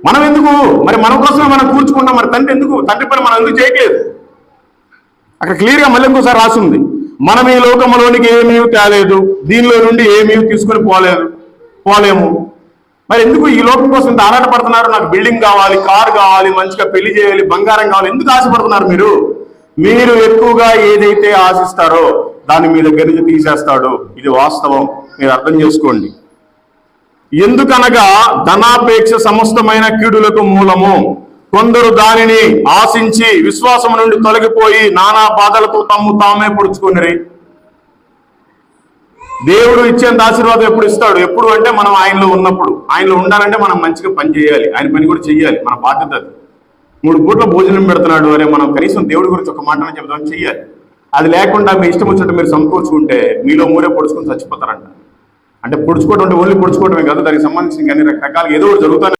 మనం ఎందుకు మరి మన కోసమే మనం కూర్చుకుంటాం, మరి తండ్రి ఎందుకు, తండ్రి పని మనం ఎందుకు చేయట్లేదు? అక్కడ క్లియర్గా మళ్ళీ ఇంకోసారి రాసింది, మనం ఈ లోకంలోనికి ఏమీ తేలేదు, దీనిలో నుండి ఏమీ తీసుకొని పోలేము. మరి ఎందుకు ఈ లోకం కోసం ఇంత ఆరాటపడుతున్నారు? నాకు బిల్డింగ్ కావాలి, కారు కావాలి, మంచిగా పెళ్లి చేయాలి, బంగారం కావాలి, ఎందుకు ఆశపడుతున్నారు మీరు? మీరు ఎక్కువగా ఏదైతే ఆశిస్తారో దాన్ని మీ దగ్గర నుంచి తీసేస్తాడు. ఇది వాస్తవం, మీరు అర్థం చేసుకోండి. ఎందుకనగా ధనాపేక్ష సమస్తమైన కీడులకు మూలము. కొందరు దానిని ఆశించి విశ్వాసం నుండి తొలగిపోయి నానా బాధలతో తామే పొడుచుకుని. దేవుడు ఇచ్చేంత ఆశీర్వాదం ఎప్పుడు ఇస్తాడు? ఎప్పుడు అంటే మనం ఆయనలో ఉన్నప్పుడు. ఆయనలో ఉండాలంటే మనం మంచిగా పని చేయాలి, ఆయన పని కూడా చెయ్యాలి, మన బాధ్యత అది. 3 పూట్ల భోజనం పెడుతున్నాడు అరే, మనం కనీసం దేవుడి గురించి ఒక మాట చెప్తామని చెయ్యాలి. అది లేకుండా మీ ఇష్టం వచ్చినట్టు మీరు సమకూర్చుకుంటే మీలో మూరే పొడుచుకుని చచ్చిపోతారంట. అంటే పొడుచుకోవడం అంటే ఓన్లీ పొడుచుకోవడమే కాదు, దానికి సంబంధించిన అన్ని రకరకాలుగా ఏదో ఒకటి జరుగుతానే